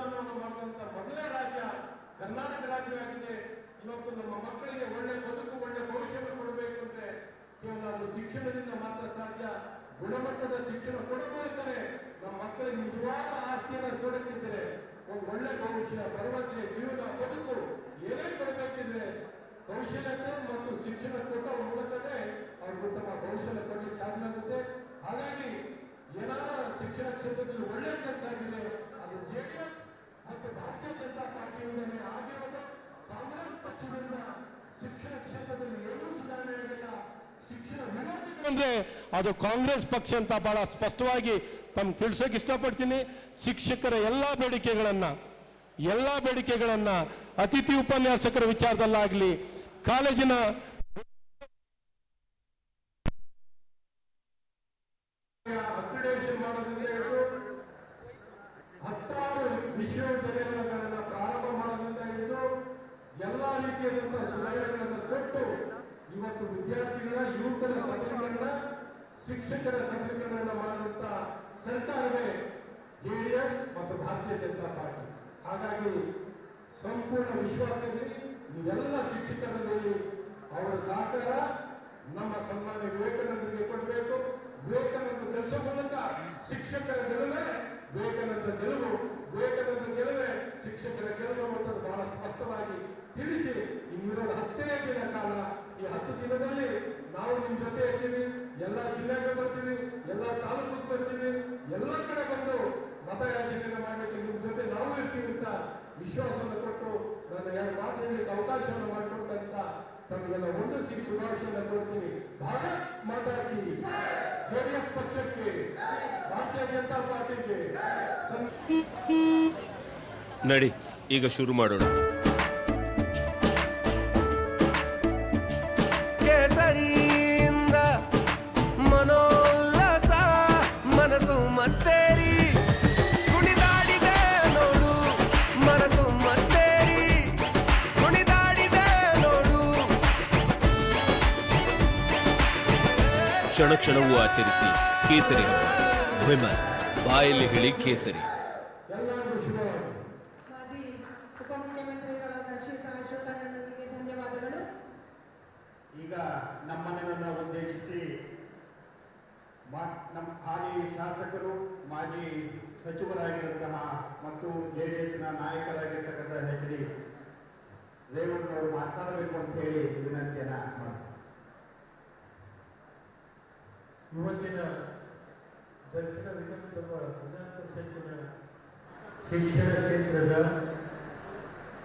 ಅನುಷ್ಠಾನವನ್ನು ಮಾಡಿದಂತ ಮೊದಲನೇ ರಾಜ್ಯ ಕರ್ನಾಟಕ ರಾಜ್ಯವಾಗಿದೆ. ಇವತ್ತು ನಮ್ಮ ಮಕ್ಕಳಿಗೆ ಒಳ್ಳೆ ಬದುಕು, ಒಳ್ಳೆ ಭವಿಷ್ಯವನ್ನು ಕೊಡಬೇಕು ಅಂದ್ರೆ ಕೇವಲ ಅದು ಶಿಕ್ಷಣದಿಂದ ಮಾತ್ರ ಸಾಧ್ಯ. ಗುಣಮಟ್ಟದ ಶಿಕ್ಷಣ ಕೊಡಬೇಕಾದರೆ ನಮ್ಮ ಮಕ್ಕಳಿಗೆ ನಿಜವಾದ ಆಸ್ತಿಯನ್ನು ಕೊಡಬೇಕಿದ್ರೆ, ಒಂದು ಒಳ್ಳೆ ಭವಿಷ್ಯ, ಭರವಸೆ, ಜೀವನ, ಬದುಕು ಏನೇ ಕೊಡಬೇಕಿದ್ರೆ ಕೌಶಲ್ಯತೆ ಮತ್ತು ಶಿಕ್ಷಣ ಕೊಟ್ಟ ಮೂಲಕವೇ ಅವ್ರಿಗೆ ಉತ್ತಮ ಭವಿಷ್ಯ ಕೊಡಲಿಕ್ಕೆ ಸಾಧ್ಯ ಆಗುತ್ತೆ. ಹಾಗಾಗಿ ಏನಾದರೂ ಶಿಕ್ಷಣ ಕ್ಷೇತ್ರದಲ್ಲಿ ಒಳ್ಳೆ ಕೆಲಸ ಆಗಿದೆ, ಅದು ಜೆಡಿಎಸ್ ಮತ್ತು ಭಾರತೀಯ ಜನತಾ ಪಾರ್ಟಿಯಿಂದಲೇ ಆಗಿರೋದು. ಕಾಂಗ್ರೆಸ್ ಪಕ್ಷದಿಂದ ಶಿಕ್ಷಣ ಕ್ಷೇತ್ರದಲ್ಲಿ ಏನೂ ಸುಧಾರಣೆ ಆಗಿಲ್ಲ. ಶಿಕ್ಷಣ ವಿರೋಧಿ ಅಂದ್ರೆ ಅದು ಕಾಂಗ್ರೆಸ್ ಪಕ್ಷ ಅಂತ ಬಹಳ ಸ್ಪಷ್ಟವಾಗಿ ತಮ್ಗೆ ತಿಳಿಸೋಕೆ ಇಷ್ಟಪಡ್ತೀನಿ. ಶಿಕ್ಷಕರ ಎಲ್ಲಾ ಬೇಡಿಕೆಗಳನ್ನ ಅತಿಥಿ ಉಪನ್ಯಾಸಕರ ವಿಚಾರದಲ್ಲಾಗ್ಲಿ, ಕಾಲೇಜಿನ ಅಕ್ರಿಡೇಷನ್ ಮಾಡೋದ್ರಿಂದ ಹಿಡಿದು 10 ವಿಶ್ವವಿದ್ಯಾಲಯಗಳನ್ನ ಪ್ರಾರಂಭ ಮಾಡೋದ್ರಿಂದ ಹಿಡಿದು ಎಲ್ಲಾ ರೀತಿಯಾದಂತಹ ಸುಧಾರಣೆಗಳನ್ನು ಕೊಟ್ಟು ಇವತ್ತು ವಿದ್ಯಾರ್ಥಿಗಳ, ಯುವಕರ ಸಬಲೀಕರಣ, ಶಿಕ್ಷಕರ ಸಬಲೀಕರಣ ಮಾಡುವಂತ ಸರ್ಕಾರವೇ ಜೆಡಿಎಸ್ ಮತ್ತು ಭಾರತೀಯ ಜನತಾ ಪಾರ್ಟಿ. ಹಾಗಾಗಿ ಸಂಪೂರ್ಣ ವಿಶ್ವಾಸದಲ್ಲಿ ನೀವೆಲ್ಲ ಶಿಕ್ಷಕರ ಮೇಲೆ ಅವರ ಸಹಕಾರ ನಮ್ಮ ಸನ್ಮಾನ್ಯ ವಿವೇಕಾನಂದರಿಗೆ ಕೊಡಬೇಕು. ವಿವೇಕಾನಂದ ಗೆಲ್ಲಿಸೋ ಮೂಲಕ ಶಿಕ್ಷಕರ ಗೆಲುವೆ ವಿವೇಕಾನಂದ ಗೆಲುವು, ವಿವೇಕಾನಂದ ಗೆಲುವೆ ಶಿಕ್ಷಕರ ಗೆಲುವು ಅನ್ನೋದು ಬಹಳ ಸ್ಪಷ್ಟವಾಗಿ ತಿಳಿಸಿ, ಇನ್ನಿರೋದು 10 ದಿನ ಕಾಲ, ಈ 10 ದಿನದಲ್ಲಿ ನಾವು ನಿಮ್ ಜೊತೆ ಇರ್ತೀವಿ. ಎಲ್ಲಾ ಜಿಲ್ಲೆಗೆ ಬರ್ತೀವಿ, ಎಲ್ಲಾ ತಾಲೂಕಿಗೆ ಬರ್ತೀವಿ, ಎಲ್ಲಾ ಕಡೆ ಬಂದು ಮತಯಾಚನೆಯನ್ನು ಮಾಡಲಿಕ್ಕೆ ನಿಮ್ ಜೊತೆ ನಾವು ಇರ್ತೀವಿ ಅಂತ ವಿಶ್ವಾಸವನ್ನು ಕೊಟ್ಟು ನನ್ನ 2 ಮಾತು ಹೇಳಲಿಕ್ಕೆ ಅವಕಾಶವನ್ನು ಮಾಡಿಕೊಟ್ಟಂತ ತಮಗೆಲ್ಲ ಒಂದಿಸಿ ಶುಭಾಶಯವನ್ನು ಕೊಡ್ತೀನಿ. ಭಾರತ್ ಮಾತಾ ಕಿ ಜೆಡಿಎಸ್ ಪಕ್ಷಕ್ಕೆ, ಭಾರತೀಯ ಜನತಾ ಪಾರ್ಟಿಗೆ ನಡಿ ಈಗ ಶುರು ಮಾಡೋಣ. ಕೇಸರಿಯಿಂದ ಮನೋಲ್ಲಾಸ ಮನಸ್ಸು ಮತ್ತೇರಿ ಕುಣಿದಾಡಿದೆ ನೋಡು, ಮನಸ್ಸು ಮತ್ತೇರಿ ಕುಣಿದಾಡಿದೆ ನೋಡು. ಕ್ಷಣ ಕ್ಷಣವೂ ಆಚರಿಸಿ ಕೇಸರಿ ಹಬ್ಬ. ವಿಮಲ್ ಬಾಯಲ್ಲಿ ಹೇಳಿ ಕೇಸರಿ. ಎಲ್ಲರಿಗೂ ಶುಭವಾಗಲಿ. ಮಾಜಿ ಉಪಮುಖ್ಯಮಂತ್ರಿಗಳಾದ ಶ್ರೀಯುತ ಅಶೋಕಣ್ಣನವರಿಗೆ ಧನ್ಯವಾದಗಳು. ಈಗ ನಮ್ಮನೆಯನ್ನ ಉದ್ದೇಶಿಸಿ ನಮ್ಮ ಹಾಲಿ ಶಾಸಕರು, ಮಾಜಿ ಸಚಿವರಾಗಿರುವಂತಹ ಮತ್ತು ಜೆಡಿಎಸ್ನ ನಾಯಕರಾಗಿರ್ತಕ್ಕಂಥ ಎಚ್.ಡಿ. ರೇವಣ್ಣವರು ಮಾತನಾಡಬೇಕು ಅಂತ ಹೇಳಿ ವಿನಂತಿಯನ್ನ ಮಾಡ್ತಾರೆ. ಇವತ್ತಿನ ದಕ್ಷಿಣ ವಿಧಾನಸಭಾ ವಿಧಾನ ಪರಿಷತ್ತಿನ ಶಿಕ್ಷಣ ಕ್ಷೇತ್ರದ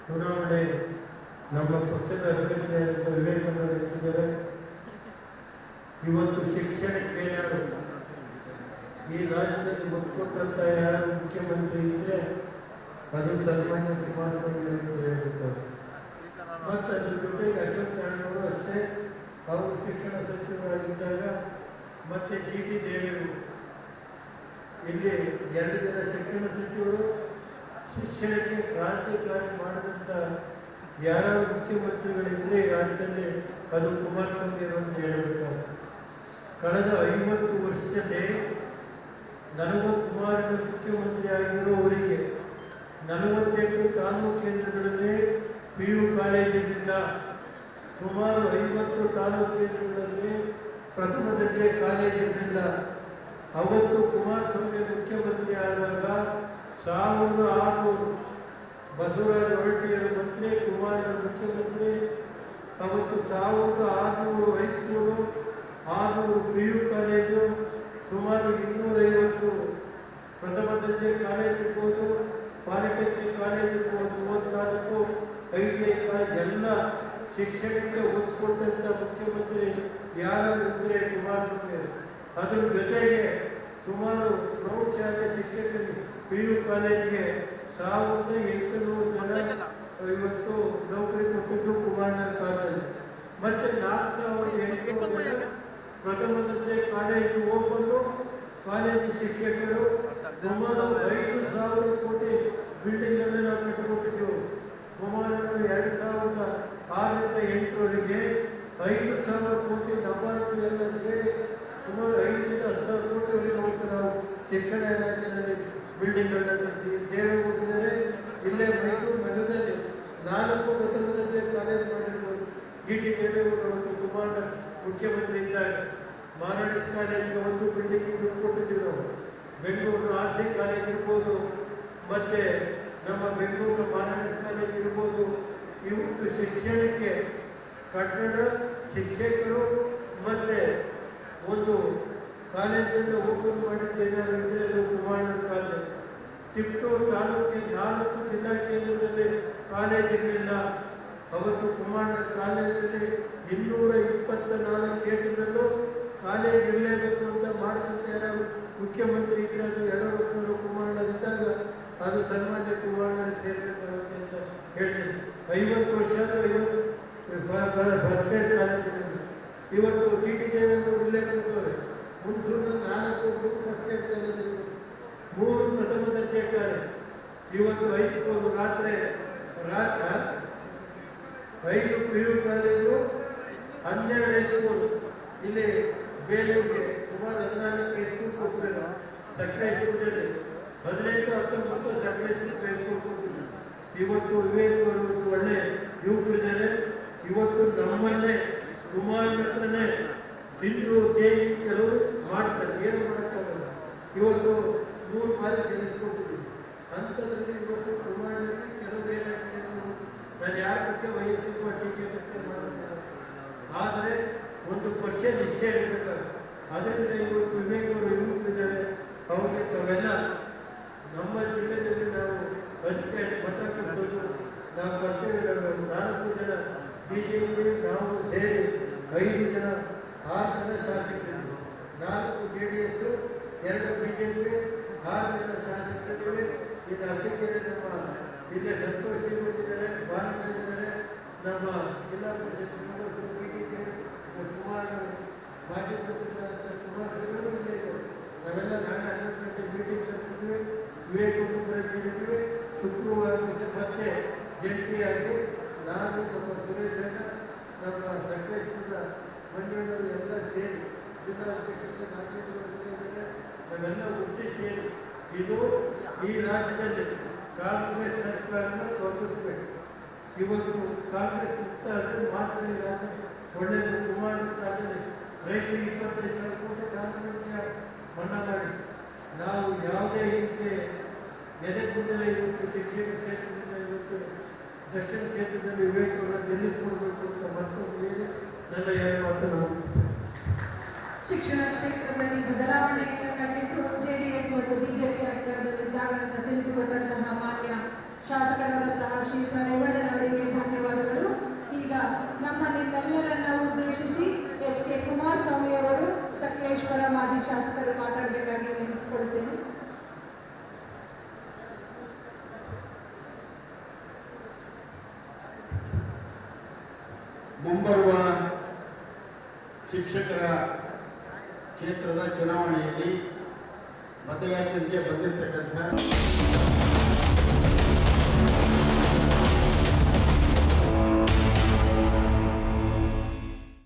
ಚುನಾವಣೆ ನಮ್ಮ ಪಕ್ಷದ ಅಭ್ಯರ್ಥಿಯಾದಂಥ ವಿವೇಕಾನಂದ ಇದ್ದಾರೆ. ಇವತ್ತು ಶಿಕ್ಷಣಕ್ಕೆ ಏನಾದ್ರು ಈ ರಾಜ್ಯದಲ್ಲಿ ಒತ್ತು ಕೊಟ್ಟಂತ ಯಾರು ಮುಖ್ಯಮಂತ್ರಿ ಇದ್ರೆ ಅದು ಸನ್ಮಾನ್ಯ ಕುಮಾರಸ್ವಾಮಿ ಅಂತ ಹೇಳ್ತಾರೆ. ಮತ್ತು ಅದ್ರ ಜೊತೆಗೆ ಅಶೋಕ್ ನಾರಾಯಣವರು ಅಷ್ಟೇ, ಅವರು ಶಿಕ್ಷಣ ಸಚಿವರಾಗಿದ್ದಾಗ ಮತ್ತೆ ಜಿ.ಟಿ. ದೇವೇಗೌಡರು, ಇಲ್ಲಿ 2 ಜನ ಶಿಕ್ಷಣ ಸಚಿವರು ಶಿಕ್ಷಣಕ್ಕೆ ಕ್ರಾಂತಿಕಾರಿ ಮಾಡಿದಂಥ ಯಾರಾದ್ರು ಮುಖ್ಯಮಂತ್ರಿಗಳಿದ್ರೆ ಈ ರಾಜ್ಯದಲ್ಲಿ ಅದು ಕುಮಾರಸ್ವಾಮಿ ಅಂತ ಹೇಳಬೇಕಾದ್ರೆ, ಕಳೆದ 50 ವರ್ಷದಲ್ಲಿ 40 ಕುಮಾರನ ಮುಖ್ಯಮಂತ್ರಿ ಆಗಿರುವವರಿಗೆ 48 ತಾಲೂಕು ಕೇಂದ್ರಗಳಲ್ಲಿ PU ಕಾಲೇಜಿನಿಂದ ಸುಮಾರು 50 ತಾಲೂಕು ಕೇಂದ್ರಗಳಲ್ಲಿ ಪ್ರಥಮ ದರ್ಜೆ ಕಾಲೇಜಿನಿಂದ ಅವತ್ತು ಕುಮಾರಸ್ವಾಮಿ ಮುಖ್ಯಮಂತ್ರಿ ಆದಾಗ 1600 ಬಸವರಾಜ ಹೊರಟ್ಟಿಯರು ಮಂತ್ರಿ, ಕುಮಾರನ ಮುಖ್ಯಮಂತ್ರಿ. ಅವತ್ತು 1600 ಹೈಸ್ಕೂಲು, 600 PU ಕಾಲೇಜು, ಸುಮಾರು 250 ಪ್ರಥಮ ದರ್ಜೆ ಕಾಲೇಜ್ ಇರ್ಬೋದು, ಪಾಲಿಟೆಕ್ನಿಕ್ ಕಾಲೇಜ್ ಇರ್ಬೋದು, 34 ITI ಕಾಲೇಜ್, ಎಲ್ಲ ಶಿಕ್ಷಣಕ್ಕೆ ಒತ್ತು ಕೊಟ್ಟಂತ ಮುಖ್ಯಮಂತ್ರಿ ಯಾರಾದ್ರೆ ಕುಮಾರಸ್ವಾಮಿ. ಅದರ ಜೊತೆಗೆ ಸುಮಾರು ಪ್ರೌಢಶಾಲೆ ಶಿಕ್ಷಕರು PU ಕಾಲೇಜಿಗೆ 1800 ಜನ ಇವತ್ತು ನೌಕರಿ ಕೊಟ್ಟಿದ್ದು ಕುಮಾರನ ಕಾಲೇಜು. ಮತ್ತೆ 4800 ಜನ ಪ್ರಥಮ ದರ್ಜೆ ಕಾಲೇಜು ಹೋಗ್ಬಂದು ಕಾಲೇಜು ಶಿಕ್ಷಕರು. ಸುಮಾರು 5000 ಕೋಟಿ ಬಿಲ್ಡಿಂಗ್ ಅನ್ನು ನಾವು ಕಟ್ಟಿಕೊಟ್ಟಿದ್ದೆವು. ಕುಮಾರಣ್ಣರು 2006ರಿಂದ 2008ರವರೆಗೆ 5000 ಕೋಟಿ ನಬಾರ್ಡು ಎಲ್ಲ ಸೇರಿ ಸುಮಾರು 5ರಿಂದ 10,000 ಕೋಟಿವರೆಗೆ ಹೋಗ್ತಾರೆ. ನಾವು ಶಿಕ್ಷಣ ಇಲಾಖೆಯಲ್ಲಿ ಬಿಲ್ಡಿಂಗ್ಗಳನ್ನ ಕಟ್ಟಿಸಿ ದೇವರು ಕೊಟ್ಟಿದ್ದಾರೆ. ಟಿ ದೇವೇಗೌಡರು ಮತ್ತು ಕುಮಾರ ಮುಖ್ಯಮಂತ್ರಿ ಇದ್ದಾಗ ಮಾರಾಣಿಸ್ ಕಾಲೇಜಿಗೆ ಒಂದು ಬಿಲ್ಡಿಂಗ್ ಕೊಟ್ಟಿದ್ದೀವಿ ನಾವು. ಬೆಂಗಳೂರು ಆರ್ಸಿ ಕಾಲೇಜ್ ಇರ್ಬೋದು, ಮತ್ತೆ ನಮ್ಮ ಬೆಂಗಳೂರು ಮಾರಾಣಿಸ್ ಕಾಲೇಜ್ ಇರ್ಬೋದು. ಇವತ್ತು ಶಿಕ್ಷಣಕ್ಕೆ ಕಟ್ಟಡ, ಶಿಕ್ಷಕರು ಮತ್ತೆ ಒಂದು ಕಾಲೇಜನ್ನು ಓಪನ್ ಮಾಡಿದ್ದೇನೆ. ಅದು ಕುಮಾರ ಕಾಲೇಜ್. ತಿಪ್ಟೂರು ತಾಲೂಕಿನ 4 ಜಿಲ್ಲಾ ಕೇಂದ್ರದಲ್ಲಿ ಕಾಲೇಜ್ ಇರಲಿಲ್ಲ. ಅವತ್ತು ಕುಮಾರ ಕಾಲೇಜಲ್ಲಿ 224 ಕ್ಷೇತ್ರದಲ್ಲೂ ಕಾಲೇಜ್ ಇರಲೇಬೇಕು ಅಂತ ಮಾಡಿದಂತೆ ಯಾರು ಮುಖ್ಯಮಂತ್ರಿ ಇದ್ದಾಗ ಯಡಿಯೂರಪ್ಪನವರು ಕುಮಾರನಿದ್ದಾಗ ಅದು ಸನ್ಮಾನ್ಯ ಕುಮಾರನ ಸೇರಬೇಕಾಗುತ್ತೆ ಅಂತ ಹೇಳಿದ್ರು. 50 ವರ್ಷ 50 ಫಸ್ಟ್ ಕಾಲೇಜಿನಲ್ಲಿ ಇವತ್ತು ಟಿ ದೇವೇಗೌಡರು ಉಲ್ಲೇಖ ಕೊಟ್ಟವ್ರೆ. ಹುಣಸೂರಿನ 4 ಫಸ್ಟ್ ಕಾಲೇಜ್, 3 ಪ್ರಥಮ ದರ್ಜೆ ಕಾಲೇಜ್. ಇವತ್ತು ಹೈಸ್ಕೂಲ್ ರಾತ್ರಿ 5 PU ಕಾಲೇಜು, 12 ಹೈಸ್ಕೂಲ್. ಇಲ್ಲಿ ಬೇಲೂರಿಗೆ ಸುಮಾರು 14 ಹೈಸ್ಕೂಲ್ ಕೊಟ್ಟಿಲ್ಲ. ಸಕಲೇಶ್ಪುರದಲ್ಲಿ 18, 19 ಸಕಲೇಶ್ಪುರ ಹೈಸ್ಕೂಲ್ ಕೊಟ್ಟಿಲ್ಲ. ಇವತ್ತು ವಿವೇಕವರು ಒಳ್ಳೆ ಯುವಕರಿದ್ದಾರೆ. ಇವತ್ತು ನಮ್ಮನ್ನೇ ಕುಮಾರ್ ಹತ್ರನೇ ಹಿಂದೂ ಜೈನ್ ಕೆಲವರು ಮಾಡ್ತಾರೆ. ಏನು ಮಾಡೋಕ್ಕಾಗಲ್ಲ. ಇವತ್ತು 3 ಬಾರಿ ಗೆಲ್ಲಿಸ್ಕೊಟ್ಟಿದ್ದೀವಿ. ಅಂಥದ್ರಲ್ಲಿ ಇವತ್ತು ಕುಮಾರನಿಗೆ ಕೆಲವರು ಏನಾಗಿದೆ, ನಾನು ಯಾರ ಬಗ್ಗೆ ವೈಯಕ್ತಿಕ ಟೀಕೆ ಮಾಡೋದಿಲ್ಲ. ಆದರೆ ಒಂದು ಪಕ್ಷ ನಿಷ್ಠೆ ಇರಬೇಕಾದ್ರೆ ಅದರಿಂದ ಇವತ್ತು ವಿವೇಕವರು ಯುವಕರಿದ್ದಾರೆ. ಅವ್ರಿಗೆ ತಾವೆಲ್ಲ ನಮ್ಮ ಜಿಲ್ಲೆಯಲ್ಲಿ ನಾವು ಅದಕ್ಕೆ ಮತ ಕೊಟ್ಟು ನಾವು ಬರ್ತೇವೆ. 4 ಜನ ಬಿಜೆಪಿ ನಾವು ಸೇರಿ 5 ಜನ 6 ಜನ ಶಾಸಕರಿದ್ದರು. 4 JDS, 2 ಬಿಜೆಪಿ, 6 ಜನ ಶಾಸಕರಿದ್ದೇವೆ. ಇನ್ನು ಅಶೋಕರೇ ನಮ್ಮ ಇಲ್ಲಿ ಸಂತೋಷ್ ಇದ್ದಾರೆ, ಬಾಲಕರಿದ್ದಾರೆ, ನಮ್ಮ ಜಿಲ್ಲಾ ಪರಿಷತ್ ಕುಮಾರ್ ಮಾಜಿ ಕುಮಾರ್ ನಾವೆಲ್ಲ ನಾಳೆ 11 ಗಂಟೆ ಮೀಟಿಂಗ್ ಕರೆಸಿದ್ವಿ. ವಿವೇಕವನ್ನು ಕೇಳಿದ್ವಿ. ಶುಕ್ರವಾರ ಮತ್ತೆ ಜಂಟಿಯಾಗಿ ನಾನು ನಮ್ಮ ಸುರೇಶಣ್ಣ, ನಮ್ಮ ಸಕಲೇಶ್ಪುರದ ಮಂಡ್ಯವರು ಎಲ್ಲ ಸೇರಿ ಜಿಲ್ಲಾ ಅಧ್ಯಕ್ಷತೆ ನಾವೆಲ್ಲ ಒಟ್ಟಿ ಸೇರಿ ಇದು ಈ ರಾಜ್ಯದಲ್ಲಿ ಕಾಂಗ್ರೆಸ್ ಸರ್ಕಾರನ ತೊಲಗಿಸಬೇಕು. ಇವತ್ತು ಕಾಂಗ್ರೆಸ್ ಮುಕ್ತ ಆದರೆ ಮಾತ್ರ ಈ ರಾಜ್ಯ ಒಳ್ಳೆಯದು. ಕುಮಾರ ಕಾಲದಲ್ಲಿ ರೈತರಿಗೆ 25,000 ಕೋಟಿ ಸಾಮಾನ್ಯ ಮನ್ನಾ ಮಾಡಿ ನಾವು ಯಾವುದೇ ರೀತಿ ಎದೆಗುಂದಲೇ ಇವತ್ತು ಶಿಕ್ಷಣ ಕ್ಷೇತ್ರದಿಂದ ಇವತ್ತು ದಕ್ಷಿಣ ಕ್ಷೇತ್ರದಲ್ಲಿ ವಿವೇಕವನ್ನು ಗೆಲ್ಲಿಸಿಕೊಡ್ಬೇಕು ಅಂತ ಮತ್ತೊಂದು ಹೇಳಿ ನನ್ನ 2 ಮಾತನ್ನು ಶಿಕ್ಷಣ ಕ್ಷೇತ್ರದಲ್ಲಿ ಬದಲಾವಣೆಯನ್ನು ಕಂಡಿದ್ದು ಜೆಡಿಎಸ್ ಮತ್ತು ಬಿಜೆಪಿ ಅಧಿಕಾರದಲ್ಲಿದ್ದಾಗ ಅಂತ ತಿಳಿಸಿಕೊಟ್ಟಂತಹ ಮಾನ್ಯ ಶಾಸಕರಾದಂತಹ ಶ್ರೀಯುತ ರೇವಣ್ಣನವರಿಗೆ ಧನ್ಯವಾದಗಳು. ಈಗ ನಿಮ್ಮೆಲ್ಲರನ್ನ ಉದ್ದೇಶಿಸಿ HK ಕುಮಾರಸ್ವಾಮಿ ಅವರು ಸಕಲೇಶ್ವರ ಮಾಜಿ ಶಾಸಕರು ಮಾತಾಡಬೇಕಾಗಿ ವಿನಂತಿಸಿಕೊಳ್ಳುತ್ತೇನೆ. ಮುಂಬರುವ ಶಿಕ್ಷಕರ ಕ್ಷೇತ್ರದ ಚುನಾವಣೆಯಲ್ಲಿ ಮತಯಾಚನೆಗೆ ಬಂದಿರತಕ್ಕಂಥ